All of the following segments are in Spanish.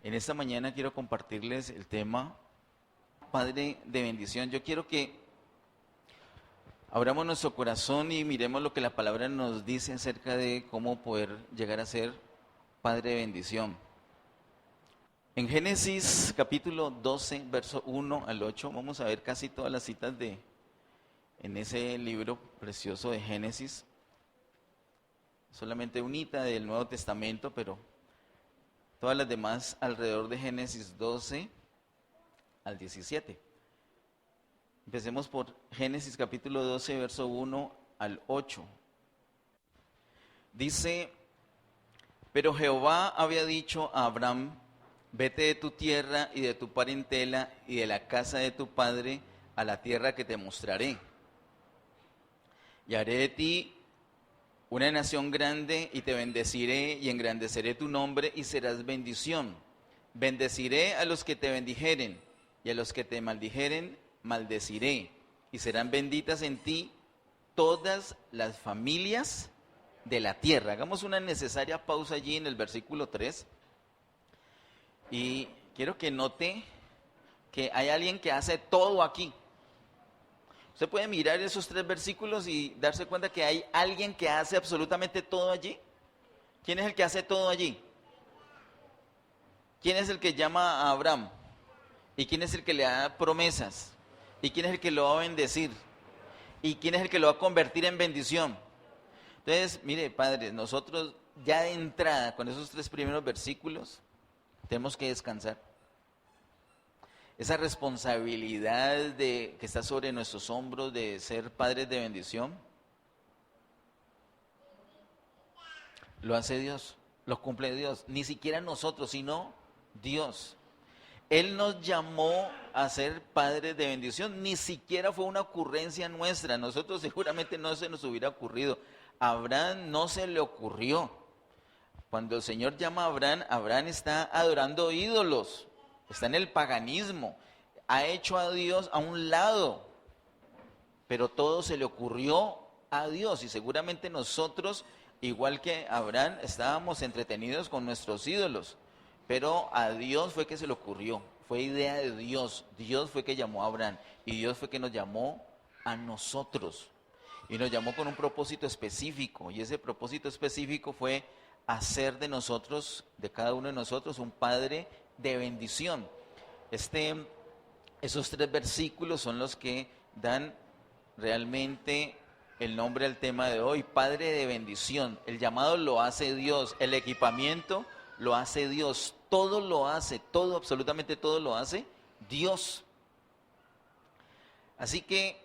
En esta mañana quiero compartirles el tema Padre de bendición. Yo quiero que abramos nuestro corazón y miremos lo que la palabra nos dice acerca de cómo poder llegar a ser Padre de bendición. En Génesis capítulo 12, verso 1 al 8, vamos a ver casi todas las citas en ese libro precioso de Génesis. Solamente unita del Nuevo Testamento, pero todas las demás alrededor de Génesis 12 al 17. Empecemos por Génesis capítulo 12, verso 1 al 8. Dice: Pero Jehová había dicho a Abraham: vete de tu tierra y de tu parentela y de la casa de tu padre a la tierra que te mostraré. Y haré de ti una nación grande y te bendeciré y engrandeceré tu nombre y serás bendición. Bendeciré a los que te bendijeren y a los que te maldijeren maldeciré. Y serán benditas en ti todas las familias de la tierra. Hagamos una necesaria pausa allí en el versículo 3. Y quiero que note que hay alguien que hace todo aquí. Usted puede mirar esos 3 versículos y darse cuenta que hay alguien que hace absolutamente todo allí. ¿Quién es el que hace todo allí? ¿Quién es el que llama a Abraham? ¿Y quién es el que le da promesas? ¿Y quién es el que lo va a bendecir? ¿Y quién es el que lo va a convertir en bendición? Entonces, mire, padre, nosotros ya de entrada con esos 3 primeros versículos tenemos que descansar. Esa responsabilidad que está sobre nuestros hombros de ser padres de bendición, lo hace Dios, lo cumple Dios. Ni siquiera nosotros, sino Dios. Él nos llamó a ser padres de bendición, ni siquiera fue una ocurrencia nuestra. Nosotros seguramente no se nos hubiera ocurrido. A Abraham no se le ocurrió. Cuando el Señor llama a Abraham, Abraham está adorando ídolos. Está en el paganismo, ha hecho a Dios a un lado, pero todo se le ocurrió a Dios y seguramente nosotros, igual que Abraham, estábamos entretenidos con nuestros ídolos, pero a Dios fue que se le ocurrió, fue idea de Dios. Dios fue que llamó a Abraham y Dios fue que nos llamó a nosotros y nos llamó con un propósito específico, y ese propósito específico fue hacer de nosotros, de cada uno de nosotros, un padre de bendición. Esos 3 versículos son los que dan realmente el nombre al tema de hoy, Padre de bendición. El llamado lo hace Dios, el equipamiento lo hace Dios, todo lo hace, todo, absolutamente todo lo hace Dios. Así que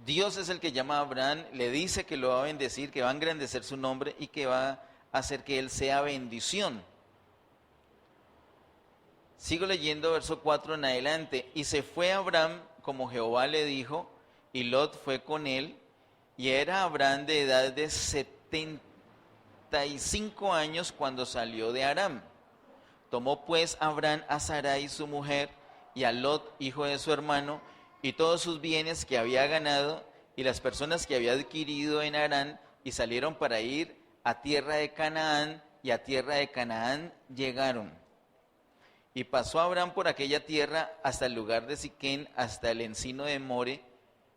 Dios es el que llama a Abraham, le dice que lo va a bendecir, que va a engrandecer su nombre y que va a hacer que él sea bendición. Sigo leyendo verso 4 en adelante. Y se fue Abraham como Jehová le dijo, y Lot fue con él, y era Abraham de edad de 75 años cuando salió de Aram. Tomó pues Abraham a Sarai su mujer, y a Lot, hijo de su hermano, y todos sus bienes que había ganado, y las personas que había adquirido en Harán, y salieron para ir a tierra de Canaán, y a tierra de Canaán llegaron. Y pasó Abraham por aquella tierra hasta el lugar de Siquén, hasta el encino de More,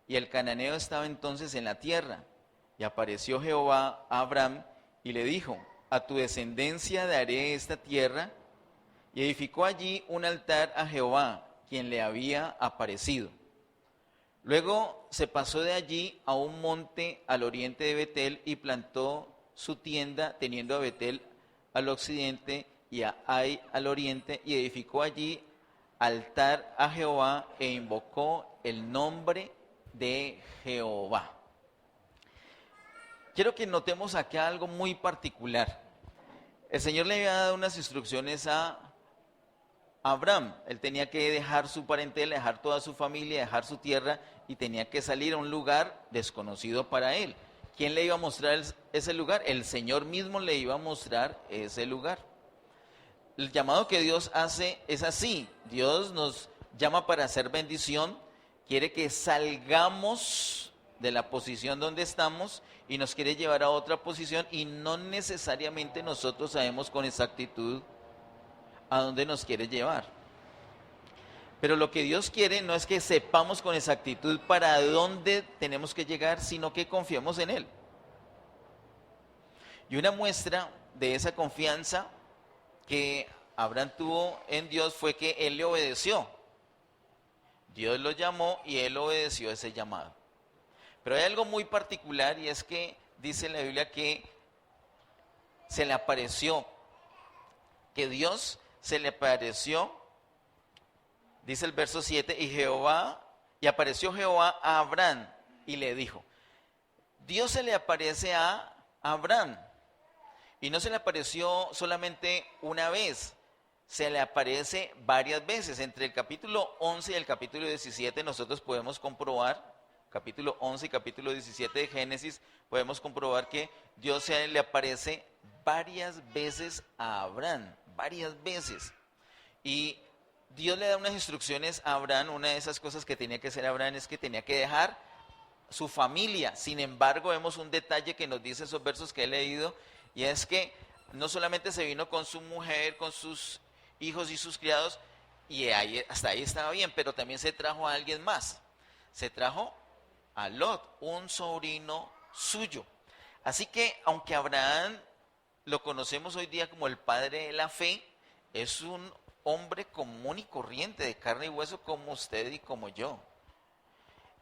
y el cananeo estaba entonces en la tierra. Y apareció Jehová a Abraham y le dijo: a tu descendencia daré esta tierra. Y edificó allí un altar a Jehová, quien le había aparecido. Luego se pasó de allí a un monte al oriente de Betel y plantó su tienda, teniendo a Betel al occidente y a Ai al oriente, y edificó allí altar a Jehová e invocó el nombre de Jehová. Quiero que notemos acá algo muy particular. El Señor le había dado unas instrucciones a Abraham. Él tenía que dejar su parentela, dejar toda su familia, dejar su tierra y tenía que salir a un lugar desconocido para él. ¿Quién le iba a mostrar ese lugar? El Señor mismo le iba a mostrar ese lugar. El llamado que Dios hace es así. Dios nos llama para hacer bendición, quiere que salgamos de la posición donde estamos y nos quiere llevar a otra posición, y no necesariamente nosotros sabemos con exactitud a dónde nos quiere llevar. Pero lo que Dios quiere no es que sepamos con exactitud para dónde tenemos que llegar, sino que confiemos en Él. Y una muestra de esa confianza que Abraham tuvo en Dios fue que él le obedeció. Dios lo llamó y él obedeció ese llamado. Pero hay algo muy particular y es que dice en la Biblia que se le apareció, que Dios se le apareció, dice el verso 7, y apareció Jehová a Abraham y le dijo. Dios se le aparece a Abraham y no se le apareció solamente una vez, se le aparece varias veces. Entre el capítulo 11 y el capítulo 17 nosotros podemos comprobar, capítulo 11 y capítulo 17 de Génesis, podemos comprobar que Dios se le aparece varias veces a Abraham, varias veces. Y Dios le da unas instrucciones a Abraham. Una de esas cosas que tenía que hacer Abraham es que tenía que dejar su familia. Sin embargo, vemos un detalle que nos dice esos versos que he leído, y es que no solamente se vino con su mujer, con sus hijos y sus criados, y hasta ahí estaba bien, pero también se trajo a alguien más. Se trajo a Lot, un sobrino suyo. Así que, aunque Abraham lo conocemos hoy día como el padre de la fe, es un hombre común y corriente, de carne y hueso como usted y como yo.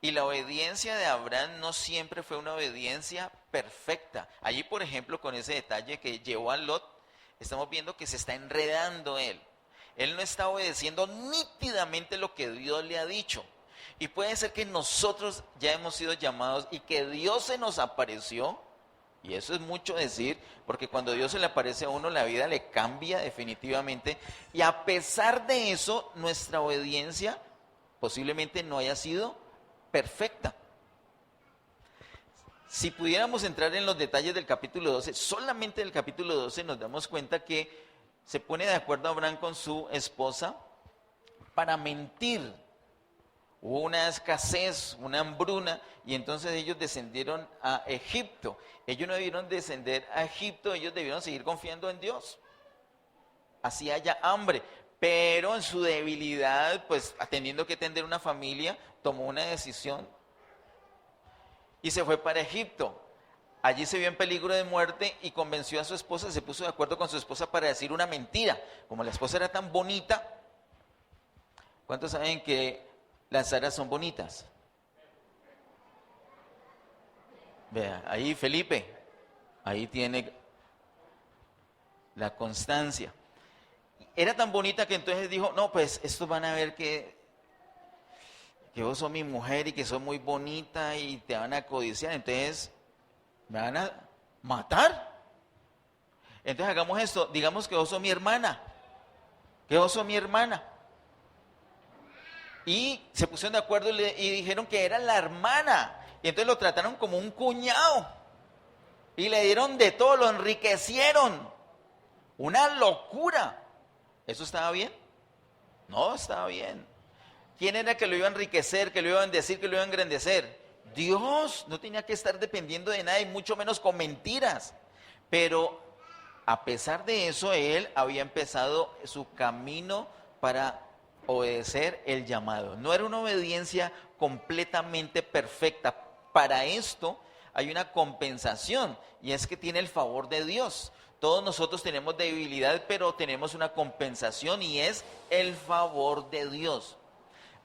Y la obediencia de Abraham no siempre fue una obediencia perfecta. Allí, por ejemplo, con ese detalle que llevó a Lot, estamos viendo que se está enredando él. Él no está obedeciendo nítidamente lo que Dios le ha dicho. Y puede ser que nosotros ya hemos sido llamados y que Dios se nos apareció. Y eso es mucho decir, porque cuando Dios se le aparece a uno, la vida le cambia definitivamente. Y a pesar de eso, nuestra obediencia posiblemente no haya sido perfecta. Si pudiéramos entrar en los detalles del capítulo 12, solamente del capítulo 12 nos damos cuenta que se pone de acuerdo Abraham con su esposa para mentir. Hubo una escasez, una hambruna, y entonces ellos descendieron a Egipto. Ellos no debieron descender a Egipto, ellos debieron seguir confiando en Dios. Así haya hambre. Pero en su debilidad, pues teniendo que tender una familia, tomó una decisión y se fue para Egipto. Allí se vio en peligro de muerte y convenció a su esposa, se puso de acuerdo con su esposa para decir una mentira. Como la esposa era tan bonita, ¿cuántos saben que las aras son bonitas? Vea, ahí Felipe, ahí tiene la constancia. Era tan bonita que entonces dijo, no, pues estos van a ver que vos sos mi mujer y que sos muy bonita y te van a codiciar, entonces me van a matar. Entonces hagamos esto, digamos que vos sos mi hermana, que vos sos mi hermana. Y se pusieron de acuerdo y dijeron que era la hermana. Y entonces lo trataron como un cuñado. Y le dieron de todo, lo enriquecieron. Una locura. ¿Eso estaba bien? No estaba bien. ¿Quién era que lo iba a enriquecer, que lo iba a bendecir, que lo iba a engrandecer? Dios. No tenía que estar dependiendo de nada y mucho menos con mentiras. Pero a pesar de eso, él había empezado su camino para obedecer el llamado. No era una obediencia completamente perfecta. Para esto hay una compensación, y es que tiene el favor de Dios. Todos nosotros tenemos debilidad, pero tenemos una compensación y es el favor de Dios.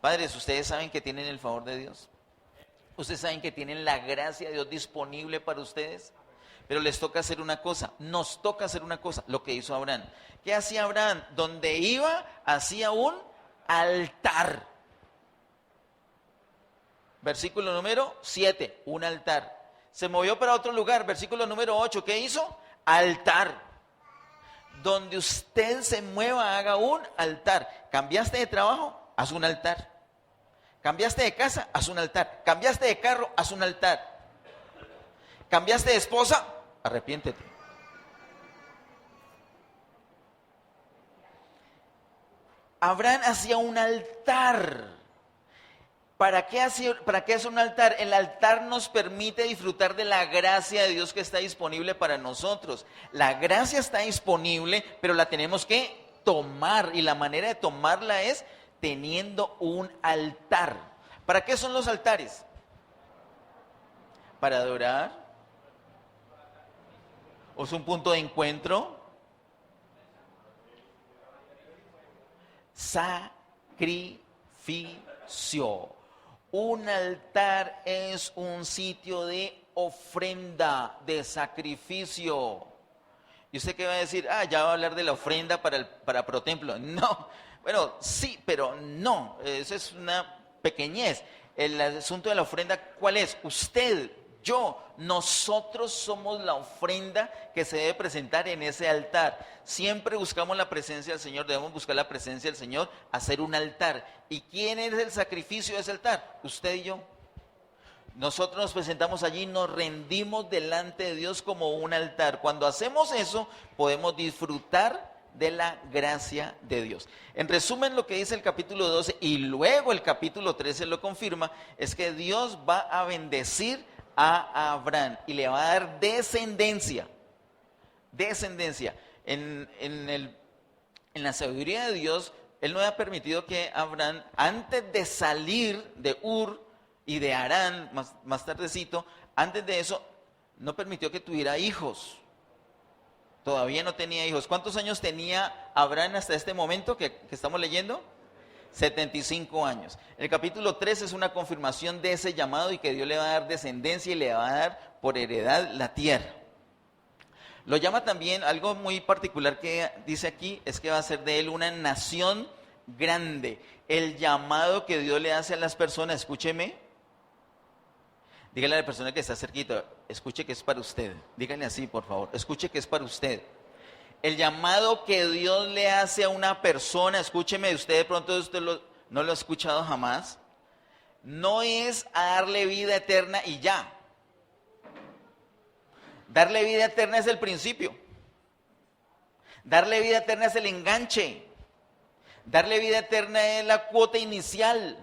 Padres, ¿ustedes saben que tienen el favor de Dios? ¿Ustedes saben que tienen la gracia de Dios disponible para ustedes? Pero les toca hacer una cosa, nos toca hacer una cosa, lo que hizo Abraham. ¿Qué hacía Abraham? Donde iba, hacía un altar. Versículo número 7, un altar. Se movió para otro lugar, versículo número 8, ¿qué hizo? Altar. Donde usted se mueva, haga un altar. ¿Cambiaste de trabajo? Haz un altar. ¿Cambiaste de casa? Haz un altar. ¿Cambiaste de carro? Haz un altar. ¿Cambiaste de esposa? Arrepiéntete. Abraham hacía un altar. ¿Para qué hace un altar? El altar nos permite disfrutar de la gracia de Dios que está disponible para nosotros. La gracia está disponible, pero la tenemos que tomar, y la manera de tomarla es teniendo un altar. ¿Para qué son los altares? Para adorar. ¿O es un punto de encuentro? Sacrificio. Un altar es un sitio de ofrenda, de sacrificio. ¿Y usted qué va a decir? Ya va a hablar de la ofrenda para ProTemplo. No, bueno, sí, pero no. Eso es una pequeñez. El asunto de la ofrenda, ¿cuál es? Usted, yo, nosotros somos la ofrenda que se debe presentar en ese altar. Siempre buscamos la presencia del Señor, debemos buscar la presencia del Señor, hacer un altar. ¿Y quién es el sacrificio de ese altar? Usted y yo. Nosotros nos presentamos allí, nos rendimos delante de Dios como un altar. Cuando hacemos eso, podemos disfrutar de la gracia de Dios. En resumen, lo que dice el capítulo 12 y luego el capítulo 13 lo confirma, es que Dios va a bendecir a Abraham y le va a dar descendencia. Descendencia. En la sabiduría de Dios, Él no había permitido que Abraham, antes de salir de Ur y de Harán, más tardecito, antes de eso, no permitió que tuviera hijos. Todavía no tenía hijos. ¿Cuántos años tenía Abraham hasta este momento que estamos leyendo? 75 años. El capítulo 3 es una confirmación de ese llamado y que Dios le va a dar descendencia y le va a dar por heredad la tierra. Lo llama también, algo muy particular que dice aquí, es que va a ser de él una nación grande. El llamado que Dios le hace a las personas, escúcheme, dígale a la persona que está cerquita, escuche que es para usted. Dígale así, por favor, escuche que es para usted. El llamado que Dios le hace a una persona, escúcheme, usted de pronto no lo ha escuchado jamás, no es a darle vida eterna y ya. Darle vida eterna es el principio. Darle vida eterna es el enganche. Darle vida eterna es la cuota inicial.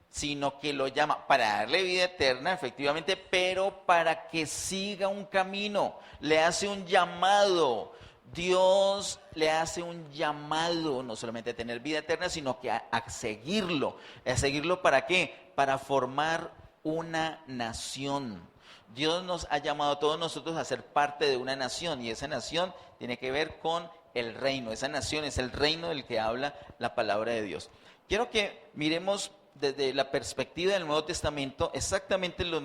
Sino que lo llama para darle vida eterna, efectivamente, pero para que siga un camino. Le hace un llamado. Dios le hace un llamado, no solamente a tener vida eterna, sino que a seguirlo. ¿A seguirlo para qué? Para formar una nación. Dios nos ha llamado a todos nosotros a ser parte de una nación, y esa nación tiene que ver con el reino. Esa nación es el reino del que habla la palabra de Dios. Quiero que miremos desde la perspectiva del Nuevo Testamento exactamente los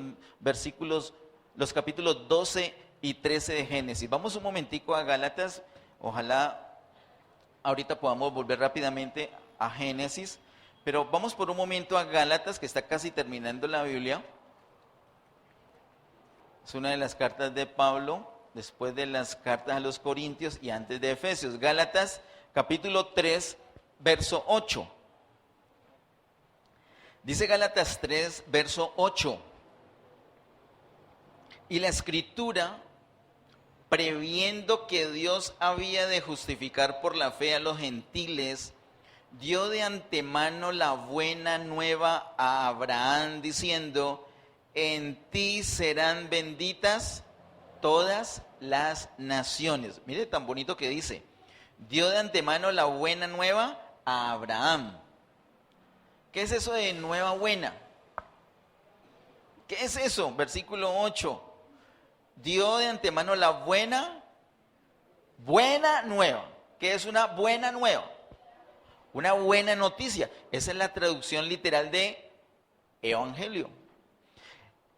capítulos 12 y 13 de Génesis. Vamos un momentico a Gálatas, ojalá ahorita podamos volver rápidamente a Génesis, pero vamos por un momento a Gálatas, que está casi terminando la Biblia. Es una de las cartas de Pablo, después de las cartas a los Corintios y antes de Efesios. Gálatas capítulo 3, verso 8. Dice Gálatas 3, verso 8. Y la Escritura, previendo que Dios había de justificar por la fe a los gentiles, dio de antemano la buena nueva a Abraham, diciendo: en ti serán benditas todas las naciones. Mire tan bonito que dice. Dio de antemano la buena nueva a Abraham. ¿Qué es eso de nueva buena? ¿Qué es eso? Versículo 8. Dio de antemano la buena nueva. ¿Qué es una buena nueva? Una buena noticia. Esa es la traducción literal de evangelio.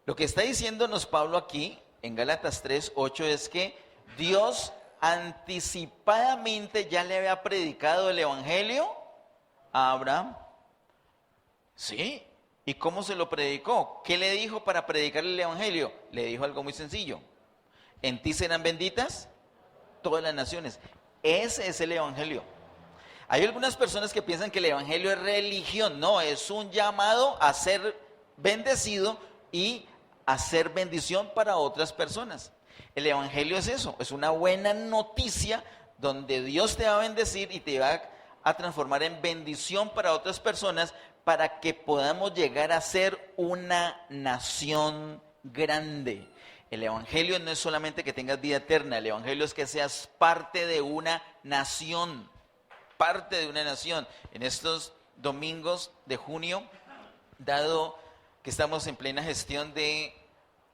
Lo que está diciéndonos Pablo aquí en Gálatas 3, 8 es que Dios anticipadamente ya le había predicado el evangelio a Abraham. Sí. ¿Y cómo se lo predicó? ¿Qué le dijo para predicarle el evangelio? Le dijo algo muy sencillo. En ti serán benditas todas las naciones. Ese es el evangelio. Hay algunas personas que piensan que el evangelio es religión. No, es un llamado a ser bendecido y hacer bendición para otras personas. El evangelio es eso, es una buena noticia donde Dios te va a bendecir y te va a transformar en bendición para otras personas, para que podamos llegar a ser una nación grande. El evangelio no es solamente que tengas vida eterna, el evangelio es que seas parte de una nación, parte de una nación. En estos domingos de junio, dado que estamos en plena gestión de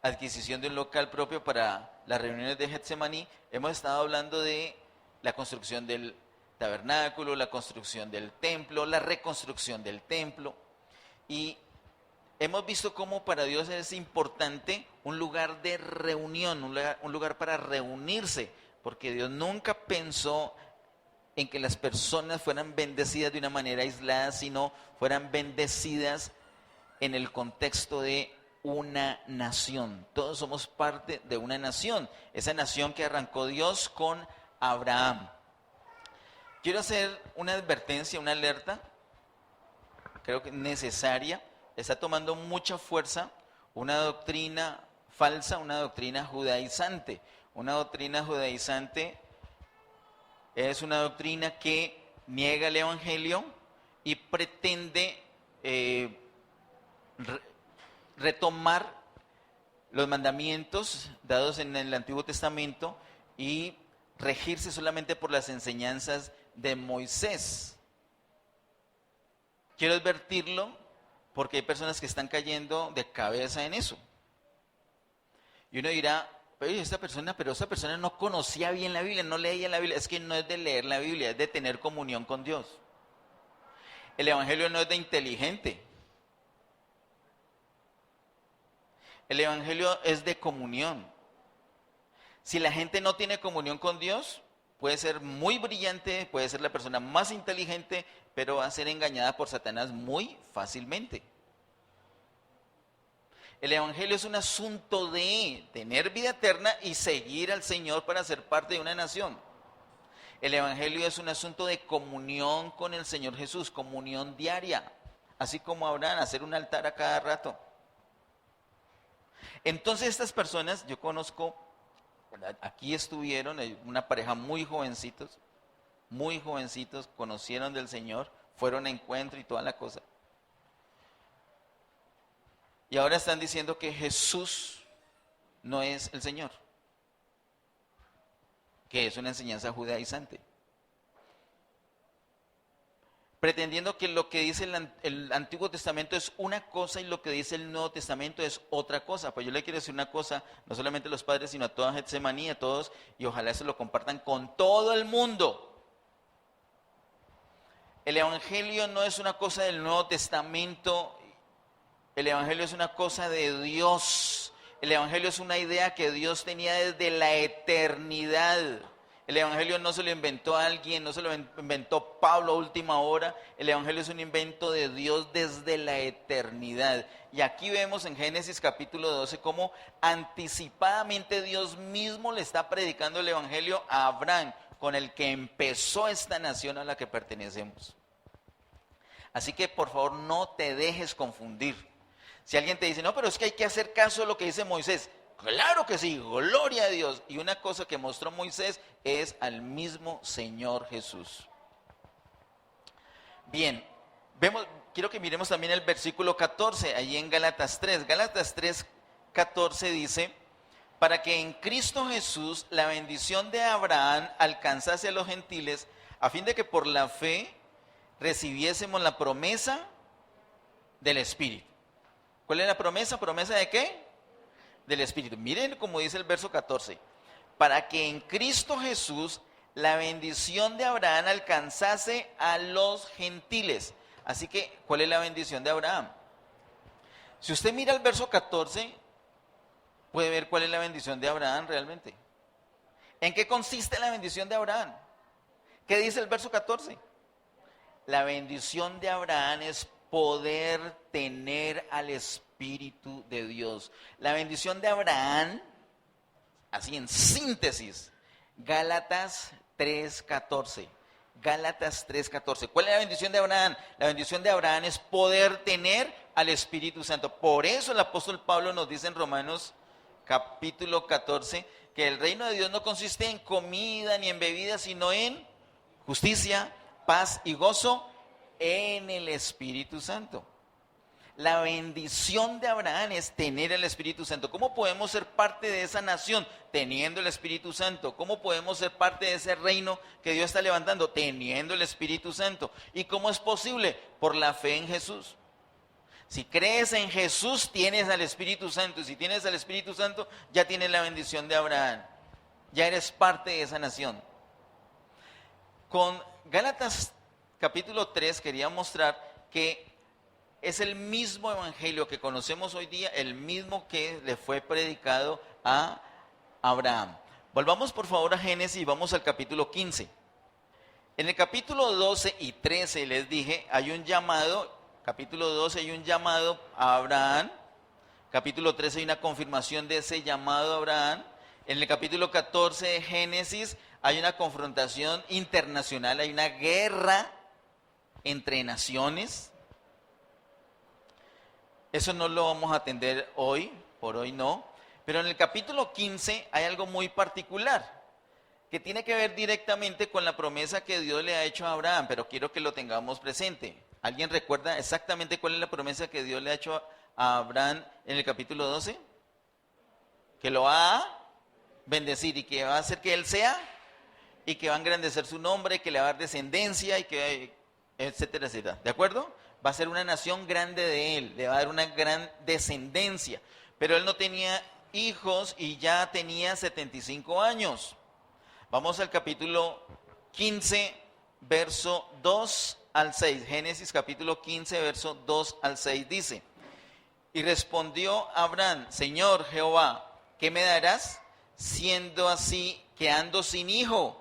adquisición de un local propio para las reuniones de Getsemaní, hemos estado hablando de la construcción del tabernáculo, la construcción del templo, la reconstrucción del templo, y hemos visto cómo para Dios es importante un lugar de reunión, un lugar para reunirse, porque Dios nunca pensó en que las personas fueran bendecidas de una manera aislada, sino fueran bendecidas en el contexto de una nación. Todos somos parte de una nación, esa nación que arrancó Dios con Abraham. Quiero hacer una advertencia, una alerta, creo que necesaria. Está tomando mucha fuerza una doctrina falsa, una doctrina judaizante. Una doctrina judaizante es una doctrina que niega el evangelio y pretende retomar los mandamientos dados en el Antiguo Testamento y regirse solamente por las enseñanzas de Moisés. Quiero advertirlo porque hay personas que están cayendo de cabeza en eso. Y uno dirá, pero esa persona no conocía bien la Biblia, no leía la Biblia. Es que no es de leer la Biblia, es de tener comunión con Dios. El evangelio no es de inteligente. El evangelio es de comunión. Si la gente no tiene comunión con Dios, puede ser muy brillante, puede ser la persona más inteligente, pero va a ser engañada por Satanás muy fácilmente. El evangelio es un asunto de tener vida eterna y seguir al Señor para ser parte de una nación. El evangelio es un asunto de comunión con el Señor Jesús, comunión diaria, así como Abraham, hacer un altar a cada rato. Entonces estas personas, yo conozco, aquí estuvieron una pareja muy jovencitos, conocieron del Señor, fueron a encuentro y toda la cosa. Y ahora están diciendo que Jesús no es el Señor, que es una enseñanza judaizante. Pretendiendo que lo que dice el Antiguo Testamento es una cosa y lo que dice el Nuevo Testamento es otra cosa. Pues yo le quiero decir una cosa, no solamente a los padres, sino a toda Getsemaní, a todos, y ojalá se lo compartan con todo el mundo. El Evangelio no es una cosa del Nuevo Testamento, el Evangelio es una cosa de Dios. El Evangelio es una idea que Dios tenía desde la eternidad. El Evangelio no se lo inventó alguien, no se lo inventó Pablo a última hora. El Evangelio es un invento de Dios desde la eternidad. Y aquí vemos en Génesis capítulo 12 cómo anticipadamente Dios mismo le está predicando el Evangelio a Abraham, con el que empezó esta nación a la que pertenecemos. Así que por favor no te dejes confundir. Si alguien te dice, no, pero es que hay que hacer caso a lo que dice Moisés. Claro que sí, gloria a Dios. Y una cosa que mostró Moisés es al mismo Señor Jesús. Bien, quiero que miremos también el versículo 14, allí en Gálatas 3. Gálatas 3, 14 dice, para que en Cristo Jesús la bendición de Abraham alcanzase a los gentiles, a fin de que por la fe recibiésemos la promesa del Espíritu. ¿Cuál es la promesa? ¿Promesa de qué? Del Espíritu. Miren cómo dice el verso 14. Para que en Cristo Jesús la bendición de Abraham alcanzase a los gentiles. Así que, ¿cuál es la bendición de Abraham? Si usted mira el verso 14, puede ver cuál es la bendición de Abraham realmente. ¿En qué consiste la bendición de Abraham? ¿Qué dice el verso 14? La bendición de Abraham es poder tener al Espíritu de Dios. La bendición de Abraham, así en síntesis, Gálatas 3:14. Gálatas 3:14. ¿Cuál es la bendición de Abraham? La bendición de Abraham es poder tener al Espíritu Santo. Por eso el apóstol Pablo nos dice en Romanos capítulo 14 que el reino de Dios no consiste en comida ni en bebida, sino en justicia, paz y gozo en el Espíritu Santo. La bendición de Abraham es tener el Espíritu Santo. ¿Cómo podemos ser parte de esa nación teniendo el Espíritu Santo? ¿Cómo podemos ser parte de ese reino que Dios está levantando teniendo el Espíritu Santo? ¿Y cómo es posible? Por la fe en Jesús. Si crees en Jesús, tienes al Espíritu Santo. Y si tienes al Espíritu Santo, ya tienes la bendición de Abraham. Ya eres parte de esa nación. Con Gálatas capítulo 3 quería mostrar que es el mismo evangelio que conocemos hoy día, el mismo que le fue predicado a Abraham. Volvamos por favor a Génesis y vamos al capítulo 15. En el capítulo 12 y 13 les dije, hay un llamado, capítulo 12 hay un llamado a Abraham, capítulo 13 hay una confirmación de ese llamado a Abraham, en el capítulo 14 de Génesis hay una confrontación internacional, hay una guerra entre naciones. Eso no lo vamos a atender hoy, por hoy no. Pero en el capítulo 15 hay algo muy particular, que tiene que ver directamente con la promesa que Dios le ha hecho a Abraham, pero quiero que lo tengamos presente. ¿Alguien recuerda exactamente cuál es la promesa que Dios le ha hecho a Abraham en el capítulo 12? Que lo va a bendecir y que va a hacer que él sea, y que va a engrandecer su nombre, que le va a dar descendencia, y que etcétera, etcétera. ¿De acuerdo? Va a ser una nación grande de él, le va a dar una gran descendencia. Pero él no tenía hijos y ya tenía 75 años. Vamos al capítulo 15, verso 2 al 6. Génesis capítulo 15, verso 2 al 6 dice: Y respondió Abraham: Señor Jehová, ¿qué me darás siendo así que ando sin hijo?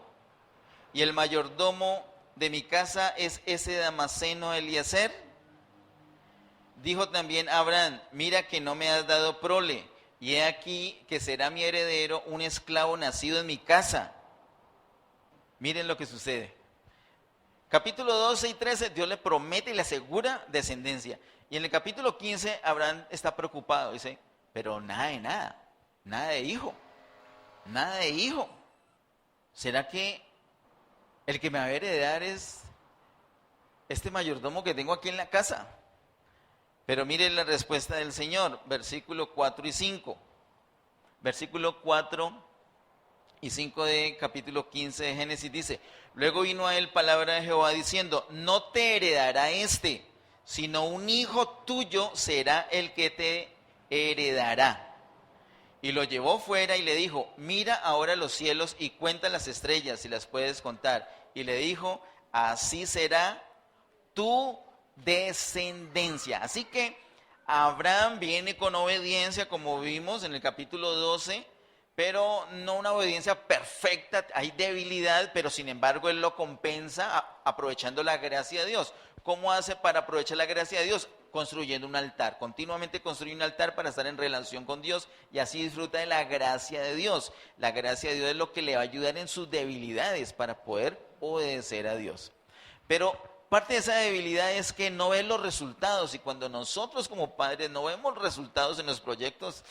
Y el mayordomo de mi casa es ese Damaseno Eliezer. Dijo también Abraham: Mira que no me has dado prole, y he aquí que será mi heredero un esclavo nacido en mi casa. Miren lo que sucede. Capítulo 12 y 13, Dios le promete y le asegura descendencia. Y en el capítulo 15, Abraham está preocupado. Dice, pero nada de nada, nada de hijo, nada de hijo. ¿Será que el que me va a heredar es este mayordomo que tengo aquí en la casa? Pero mire la respuesta del Señor, versículo 4 y 5. Versículo 4 y 5 de capítulo 15 de Génesis dice: Luego vino a él palabra de Jehová diciendo: No te heredará este, sino un hijo tuyo será el que te heredará. Y lo llevó fuera y le dijo: Mira ahora los cielos y cuenta las estrellas si las puedes contar. Y le dijo: Así será tu descendencia. Así que Abraham viene con obediencia, como vimos en el capítulo 12, pero no una obediencia perfecta, hay debilidad, pero sin embargo él lo compensa aprovechando la gracia de Dios. ¿Cómo hace para aprovechar la gracia de Dios? Construyendo un altar, continuamente construye un altar para estar en relación con Dios y así disfruta de la gracia de Dios. La gracia de Dios es lo que le va a ayudar en sus debilidades para poder obedecer a Dios. Pero parte de esa debilidad es que no ve los resultados, y cuando nosotros como padres no vemos resultados en los proyectos,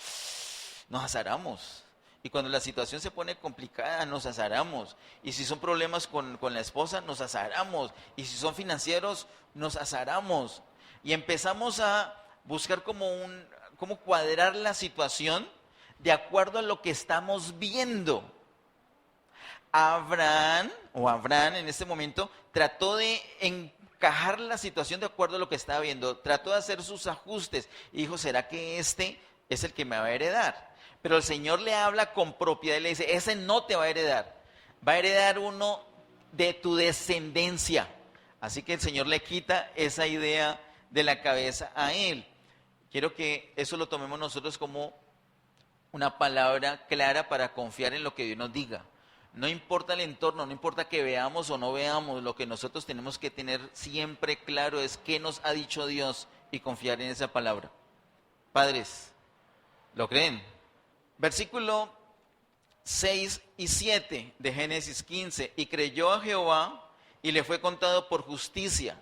nos azaramos. Y cuando la situación se pone complicada, nos azaramos. Y si son problemas con la esposa, nos azaramos. Y si son financieros, nos azaramos. Y empezamos a buscar cómo cuadrar la situación de acuerdo a lo que estamos viendo. Abraham en este momento trató de encajar la situación de acuerdo a lo que estaba viendo, trató de hacer sus ajustes y dijo: ¿será que este es el que me va a heredar? Pero el Señor le habla con propiedad y le dice: ese no te va a heredar, va a heredar uno de tu descendencia. Así que el Señor le quita esa idea de la cabeza a él. Quiero que eso lo tomemos nosotros como una palabra clara para confiar en lo que Dios nos diga. No importa el entorno, no importa que veamos o no veamos, lo que nosotros tenemos que tener siempre claro es qué nos ha dicho Dios y confiar en esa palabra. Padres, ¿lo creen? Versículo 6 y 7 de Génesis 15. Y creyó a Jehová y le fue contado por justicia.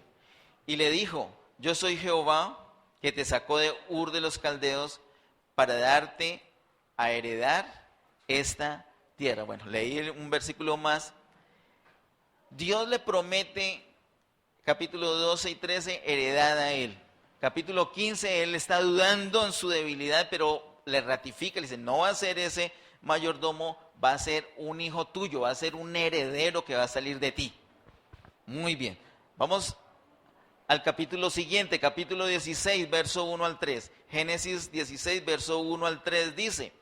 Y le dijo: Yo soy Jehová que te sacó de Ur de los Caldeos para darte a heredar esta tierra. Bueno, leí un versículo más. Dios le promete, capítulo 12 y 13, heredad a él. Capítulo 15, él está dudando en su debilidad, pero le ratifica, le dice, no va a ser ese mayordomo, va a ser un hijo tuyo, va a ser un heredero que va a salir de ti. Muy bien, vamos al capítulo siguiente, capítulo 16, verso 1 al 3. Génesis 16, verso 1 al 3 dice,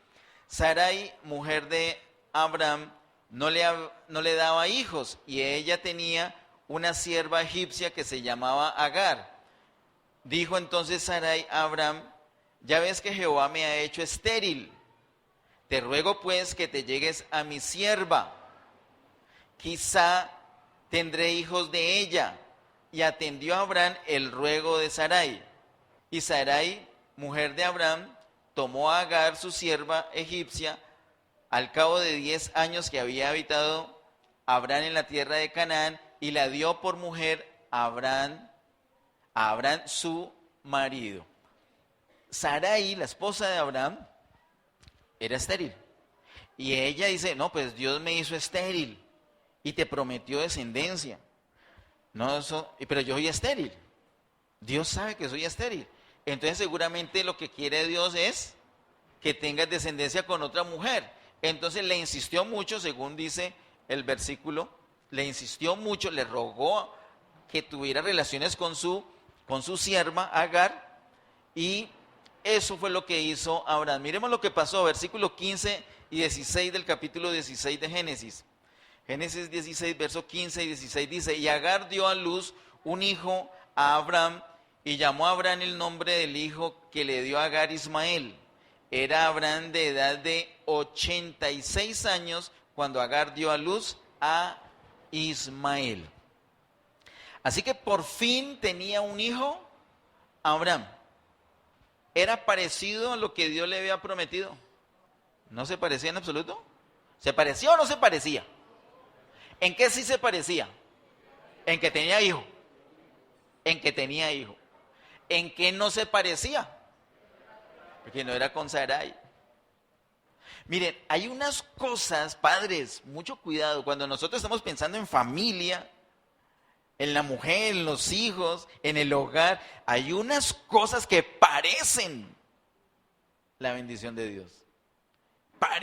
Sarai, mujer de Abraham, no le daba hijos, y ella tenía una sierva egipcia que se llamaba Agar. Dijo entonces Sarai a Abraham, ya ves que Jehová me ha hecho estéril. Te ruego pues que te llegues a mi sierva. Quizá tendré hijos de ella. Y atendió a Abraham el ruego de Sarai. Y Sarai, mujer de Abraham, tomó a Agar, su sierva egipcia, al cabo de 10 años que había habitado Abraham en la tierra de Canaán, y la dio por mujer a Abraham su marido. Sarai, la esposa de Abraham, era estéril. Y ella dice, no, pues Dios me hizo estéril y te prometió descendencia. No, pero yo soy estéril. Dios sabe que soy estéril. Entonces seguramente lo que quiere Dios es que tengas descendencia con otra mujer. Entonces le insistió mucho, según dice el versículo, le insistió mucho, le rogó que tuviera relaciones con su sierva Agar, y eso fue lo que hizo Abraham. Miremos lo que pasó, versículo 15 y 16 del capítulo 16 de Génesis. Génesis 16, verso 15 y 16 dice, y Agar dio a luz un hijo a Abraham, y llamó a Abraham el nombre del hijo que le dio a Agar Ismael. Era Abraham de edad de 86 años cuando Agar dio a luz a Ismael. Así que por fin tenía un hijo Abraham. ¿Era parecido a lo que Dios le había prometido? ¿No se parecía en absoluto? ¿Se parecía o no se parecía? ¿En qué sí se parecía? En que tenía hijo. En que tenía hijo. ¿En qué no se parecía? Porque no era con Sarai. Miren, hay unas cosas, padres, mucho cuidado, cuando nosotros estamos pensando en familia, en la mujer, en los hijos, en el hogar, hay unas cosas que parecen la bendición de Dios.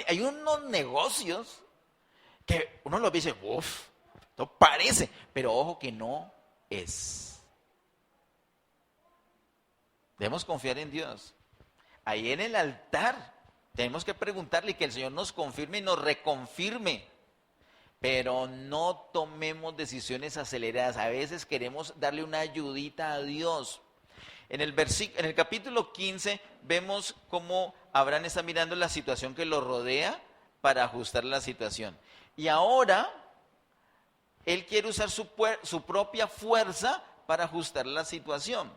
Hay unos negocios que uno lo dice, uff, esto parece, pero ojo que no es. Debemos confiar en Dios. Ahí en el altar tenemos que preguntarle que el Señor nos confirme y nos reconfirme. Pero no tomemos decisiones aceleradas. A veces queremos darle una ayudita a Dios. En el capítulo 15 vemos cómo Abraham está mirando la situación que lo rodea para ajustar la situación. Y ahora él quiere usar su propia fuerza para ajustar la situación.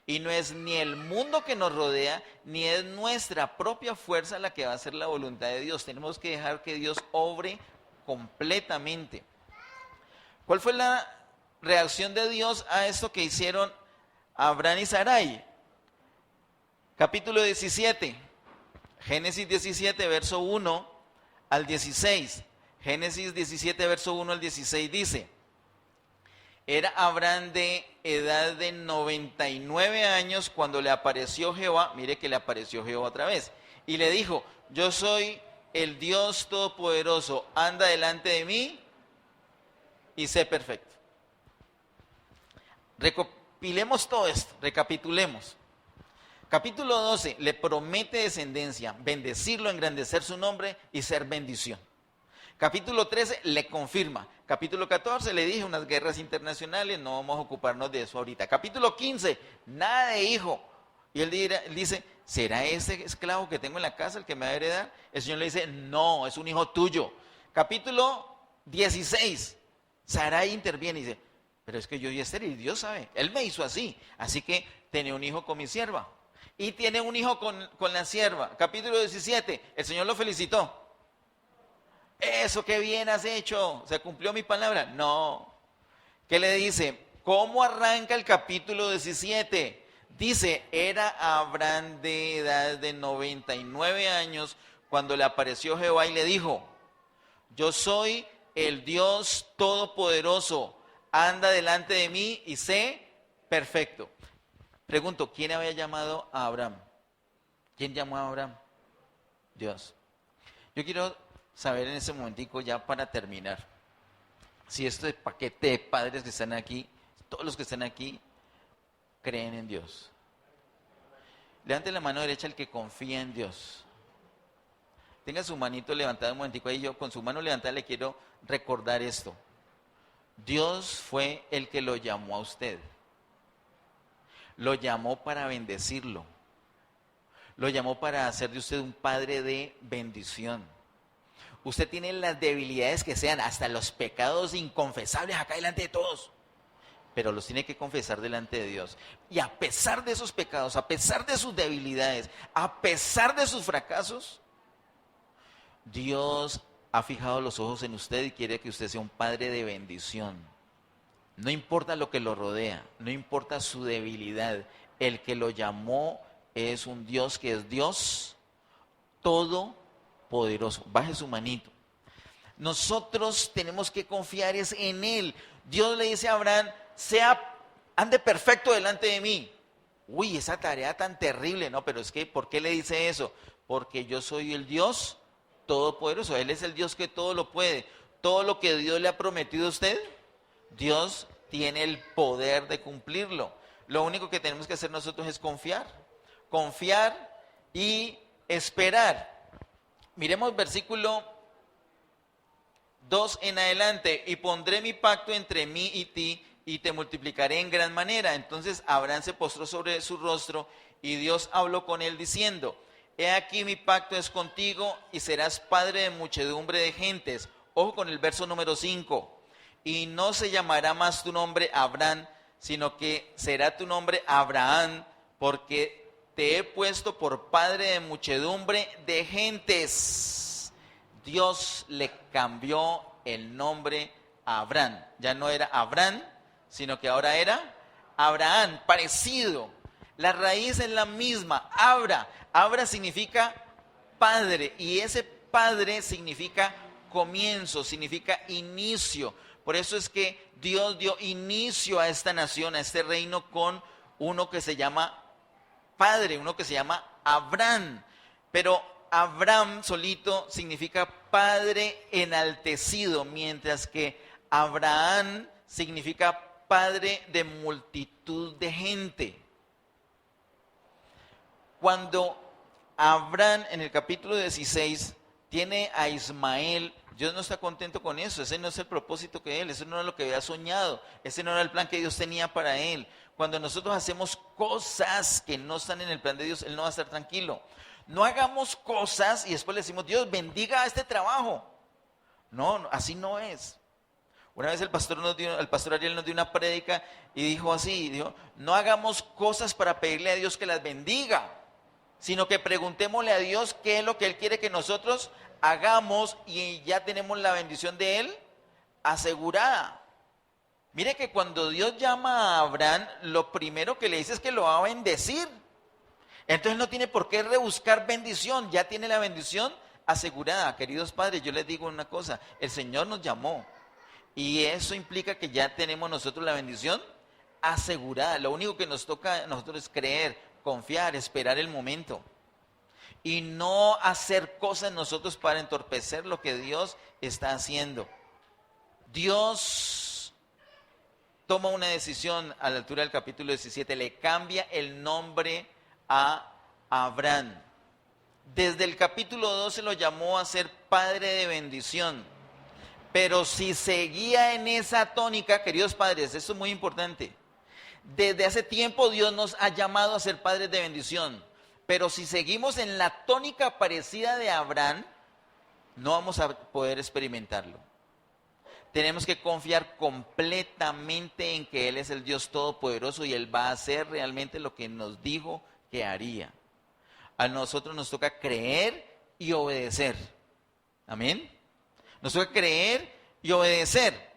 Y no es ni el mundo que nos rodea, ni es nuestra propia fuerza la que va a hacer la voluntad de Dios. Tenemos que dejar que Dios obre completamente. ¿Cuál fue la reacción de Dios a esto que hicieron Abraham y Sarai? Capítulo 17, Génesis 17, verso 1 al 16. Génesis 17, verso 1 al 16 dice, era Abraham de edad de 99 años cuando le apareció Jehová, mire que le apareció Jehová otra vez, y le dijo, yo soy el Dios Todopoderoso, anda delante de mí y sé perfecto. Recopilemos todo esto, recapitulemos. Capítulo 12, le promete descendencia, bendecirlo, engrandecer su nombre y ser bendición. Capítulo 13, le confirma. Capítulo 14, le dije unas guerras internacionales, no vamos a ocuparnos de eso ahorita. Capítulo 15, nada de hijo. Y él dice, ¿será ese esclavo que tengo en la casa el que me va a heredar? El Señor le dice, no, es un hijo tuyo. Capítulo 16, Sarai interviene y dice, pero es que yo ya estéril, Dios sabe, Él me hizo así que tenía un hijo con mi sierva. Y tiene un hijo con la sierva. Capítulo 17, el Señor lo felicitó. Eso, qué bien has hecho, se cumplió mi palabra. No. ¿Qué le dice? ¿Cómo arranca el capítulo 17? Dice, era Abraham de edad de 99 años cuando le apareció Jehová y le dijo, yo soy el Dios Todopoderoso, anda delante de mí y sé perfecto. Pregunto, ¿quién había llamado a Abraham? ¿Quién llamó a Abraham? Dios. Yo quiero saber en ese momentico, ya para terminar, si este paquete de padres que están aquí, todos los que están aquí, creen en Dios. Levante la mano derecha el que confía en Dios. Tenga su manito levantada un momentico ahí. Yo con su mano levantada le quiero recordar esto. Dios fue el que lo llamó a usted. Lo llamó para bendecirlo. Lo llamó para hacer de usted un padre de bendición. Usted tiene las debilidades que sean, hasta los pecados inconfesables acá delante de todos. Pero los tiene que confesar delante de Dios. Y a pesar de esos pecados, a pesar de sus debilidades, a pesar de sus fracasos, Dios ha fijado los ojos en usted y quiere que usted sea un padre de bendición. No importa lo que lo rodea, no importa su debilidad. El que lo llamó es un Dios que es Dios todopoderoso. Baje su manito. Nosotros tenemos que confiar es en Él. Dios le dice a Abraham, ande perfecto delante de mí. Uy, esa tarea tan terrible, ¿no? Pero es que, ¿por qué le dice eso? Porque yo soy el Dios todopoderoso. Él es el Dios que todo lo puede. Todo lo que Dios le ha prometido a usted, Dios tiene el poder de cumplirlo. Lo único que tenemos que hacer nosotros es confiar. Confiar y esperar. Miremos versículo 2 en adelante. Y pondré mi pacto entre mí y ti, y te multiplicaré en gran manera. Entonces Abraham se postró sobre su rostro, y Dios habló con él diciendo, he aquí mi pacto es contigo, y serás padre de muchedumbre de gentes. Ojo con el verso número 5. Y no se llamará más tu nombre Abraham, sino que será tu nombre Abraham, porque te he puesto por padre de muchedumbre de gentes. Dios le cambió el nombre a Abraham. Ya no era Abraham, sino que ahora era Abraham, parecido. La raíz es la misma, Abra. Abra significa padre, y ese padre significa comienzo, significa inicio. Por eso es que Dios dio inicio a esta nación, a este reino, con uno que se llama padre, uno que se llama Abraham. Pero Abraham solito significa padre enaltecido, mientras que Abraham significa padre de multitud de gente. Cuando Abraham en el capítulo 16 tiene a Ismael, Dios no está contento con eso. Ese no es el propósito que él, ese no era lo que había soñado, ese no era el plan que Dios tenía para él. Cuando nosotros hacemos cosas que no están en el plan de Dios, él no va a estar tranquilo. No hagamos cosas y después le decimos, Dios bendiga este trabajo. No, así no es. Una vez el pastor Ariel nos dio una prédica y dijo así, dijo, no hagamos cosas para pedirle a Dios que las bendiga, sino que preguntémosle a Dios qué es lo que Él quiere que nosotros hagamos, y ya tenemos la bendición de Él asegurada. Mire que cuando Dios llama a Abraham, lo primero que le dice es que lo va a bendecir. Entonces no tiene por qué rebuscar bendición, ya tiene la bendición asegurada. Queridos padres, yo les digo una cosa, el Señor nos llamó, y eso implica que ya tenemos nosotros la bendición asegurada. Lo único que nos toca a nosotros es creer, confiar, esperar el momento. Y no hacer cosas nosotros para entorpecer lo que Dios está haciendo. Dios toma una decisión a la altura del capítulo 17, le cambia el nombre a Abraham. Desde el capítulo 12 lo llamó a ser padre de bendición. Pero si seguía en esa tónica, queridos padres, esto es muy importante. Desde hace tiempo Dios nos ha llamado a ser padres de bendición. Pero si seguimos en la tónica parecida de Abraham, no vamos a poder experimentarlo. Tenemos que confiar completamente en que Él es el Dios Todopoderoso y Él va a hacer realmente lo que nos dijo que haría. A nosotros nos toca creer y obedecer. Amén. Nos toca creer y obedecer.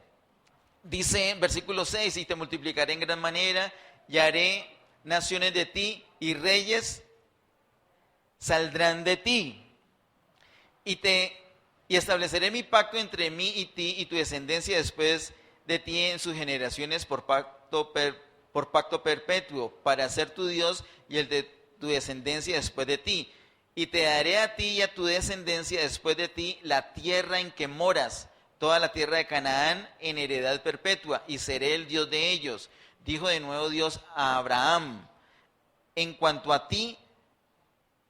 Dice en versículo 6, y te multiplicaré en gran manera, y haré naciones de ti, y reyes saldrán de ti. Y estableceré mi pacto entre mí y ti, y tu descendencia después de ti en sus generaciones, por pacto por pacto perpetuo, para ser tu Dios y el de tu descendencia después de ti. Y te daré a ti y a tu descendencia después de ti la tierra en que moras, toda la tierra de Canaán en heredad perpetua, y seré el Dios de ellos. Dijo de nuevo Dios a Abraham: en cuanto a ti,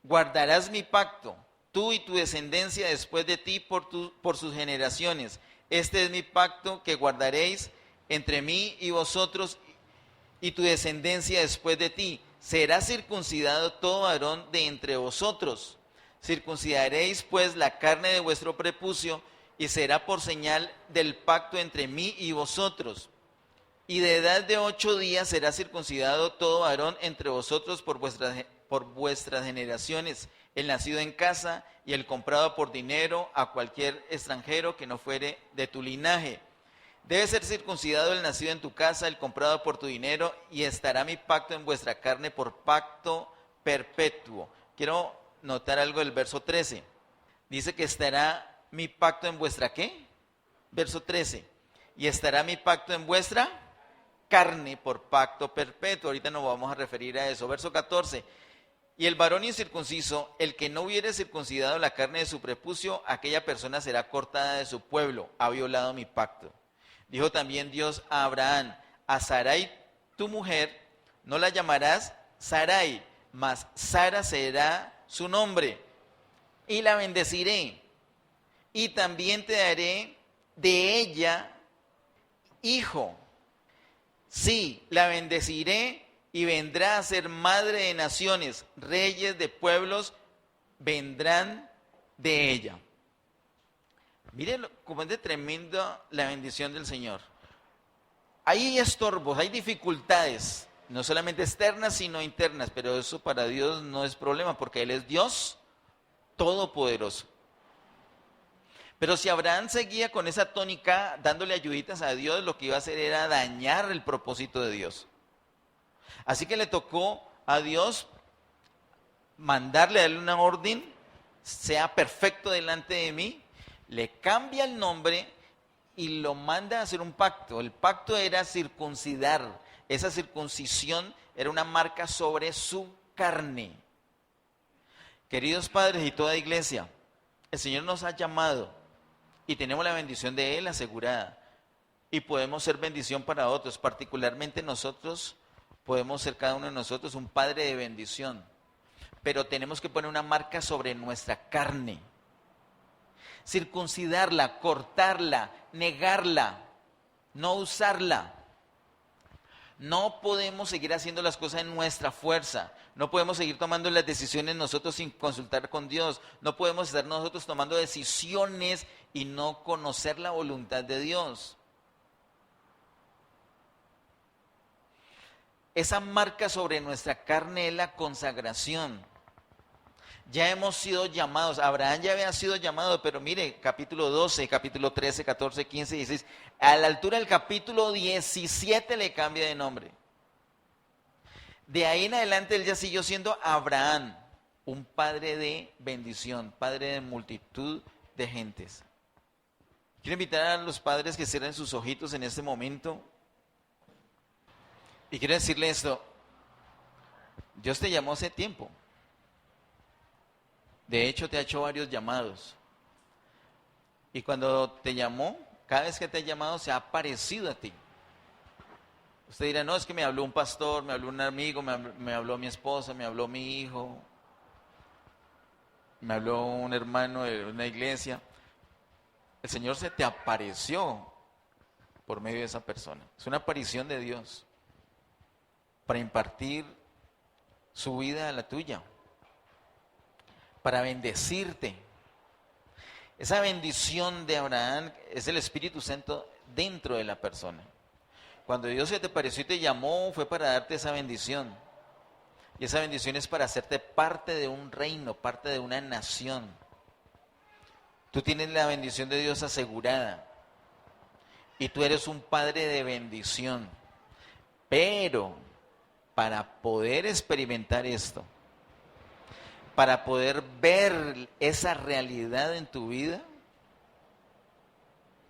guardarás mi pacto, tú y tu descendencia después de ti por sus generaciones. Este es mi pacto que guardaréis entre mí y vosotros y tu descendencia después de ti. Será circuncidado todo varón de entre vosotros. Circuncidaréis pues la carne de vuestro prepucio, y será por señal del pacto entre mí y vosotros. Y de edad de 8 días será circuncidado todo varón entre vosotros por vuestras generaciones, el nacido en casa y el comprado por dinero a cualquier extranjero que no fuere de tu linaje. Debe ser circuncidado el nacido en tu casa, el comprado por tu dinero, y estará mi pacto en vuestra carne por pacto perpetuo. Quiero notar algo del verso 13. Dice que estará mi pacto en vuestra ¿qué? Verso 13. Y estará mi pacto en vuestra carne por pacto perpetuo. Ahorita nos vamos a referir a eso. Verso 14. Y el varón incircunciso, el que no hubiere circuncidado la carne de su prepucio, aquella persona será cortada de su pueblo. Ha violado mi pacto. Dijo también Dios a Abraham: a Sarai, tu mujer, no la llamarás Sarai, mas Sara será su nombre, y la bendeciré. Y también te daré de ella hijo. Sí, la bendeciré y vendrá a ser madre de naciones, reyes de pueblos vendrán de ella. Miren cómo es de tremenda la bendición del Señor. Hay estorbos, hay dificultades, no solamente externas, sino internas, pero eso para Dios no es problema, porque Él es Dios todopoderoso. Pero si Abraham seguía con esa tónica, dándole ayuditas a Dios, lo que iba a hacer era dañar el propósito de Dios. Así que le tocó a Dios mandarle a darle una orden: sea perfecto delante de mí. Le cambia el nombre y lo manda a hacer un pacto. El pacto era circuncidar. Esa circuncisión era una marca sobre su carne. Queridos padres y toda iglesia, el Señor nos ha llamado y tenemos la bendición de Él asegurada. Y podemos ser bendición para otros. Particularmente nosotros podemos ser, cada uno de nosotros, un padre de bendición. Pero tenemos que poner una marca sobre nuestra carne. Circuncidarla, cortarla, negarla, no usarla. No podemos seguir haciendo las cosas en nuestra fuerza. No podemos seguir tomando las decisiones nosotros sin consultar con Dios. No podemos estar nosotros tomando decisiones y no conocer la voluntad de Dios. Esa marca sobre nuestra carne es la consagración. Ya hemos sido llamados. Abraham ya había sido llamado, pero mire, capítulo 12, capítulo 13, 14, 15, 16. A la altura del capítulo 17 le cambia de nombre. De ahí en adelante él ya siguió siendo Abraham, un padre de bendición, padre de multitud de gentes. Quiero invitar a los padres que cierren sus ojitos en este momento. Y quiero decirle esto: Dios te llamó hace tiempo. De hecho, te ha hecho varios llamados. Y cuando te llamó, cada vez que te ha llamado, se ha parecido a ti. Usted dirá: no, es que me habló un pastor, me habló un amigo, me habló mi esposa, me habló mi hijo, me habló un hermano de una iglesia. El Señor se te apareció por medio de esa persona. Es una aparición de Dios para impartir su vida a la tuya, para bendecirte. Esa bendición de Abraham es el Espíritu Santo dentro de la persona. Cuando Dios se te apareció y te llamó, fue para darte esa bendición. Y esa bendición es para hacerte parte de un reino, parte de una nación. Tú tienes la bendición de Dios asegurada. Y tú eres un padre de bendición. Pero para poder experimentar esto, para poder ver esa realidad en tu vida,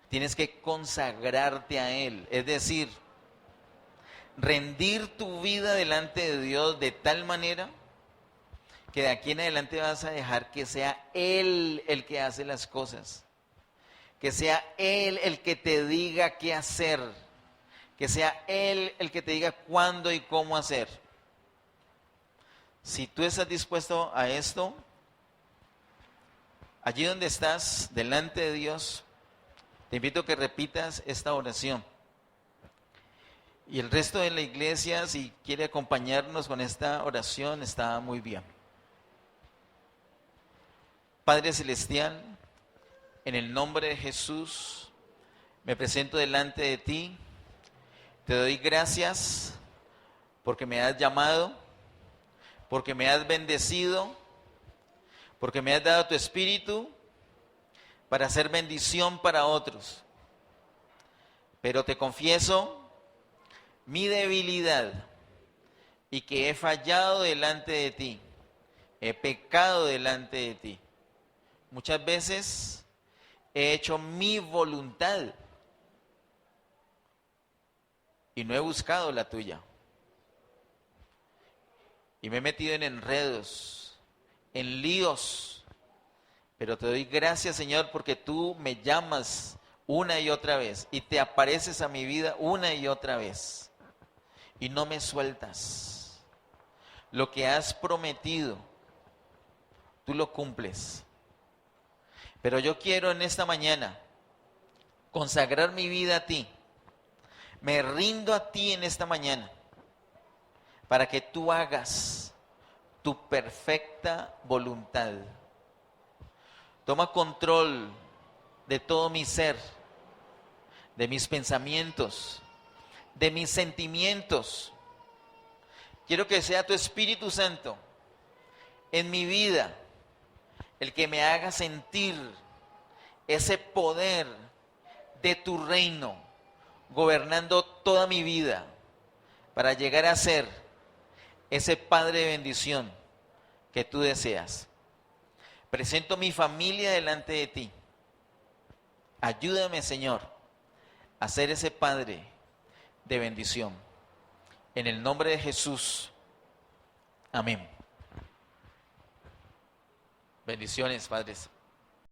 tienes que consagrarte a Él. Es decir, rendir tu vida delante de Dios de tal manera que de aquí en adelante vas a dejar que sea Él el que hace las cosas, que sea Él el que te diga qué hacer, que sea Él el que te diga cuándo y cómo hacer. Si tú estás dispuesto a esto, allí donde estás, delante de Dios, te invito a que repitas esta oración. Y el resto de la iglesia, si quiere acompañarnos con esta oración, está muy bien. Padre Celestial, en el nombre de Jesús, me presento delante de ti. Te doy gracias porque me has llamado, porque me has bendecido, porque me has dado tu espíritu para hacer bendición para otros. Pero te confieso mi debilidad y que he fallado delante de ti, he pecado delante de ti. Muchas veces he hecho mi voluntad y no he buscado la tuya. Y me he metido en enredos, en líos. Pero te doy gracias, Señor, porque tú me llamas una y otra vez y te apareces a mi vida una y otra vez. Y no me sueltas. Lo que has prometido, tú lo cumples. Pero yo quiero en esta mañana consagrar mi vida a ti. Me rindo a ti en esta mañana para que tú hagas tu perfecta voluntad. Toma control de todo mi ser, de mis pensamientos, de mis sentimientos. Quiero que sea tu Espíritu Santo en mi vida el que me haga sentir ese poder de tu reino gobernando toda mi vida para llegar a ser ese Padre de bendición que tú deseas. Presento mi familia delante de ti. Ayúdame, Señor, a ser ese Padre de bendición. En el nombre de Jesús. Amén. Bendiciones, padres.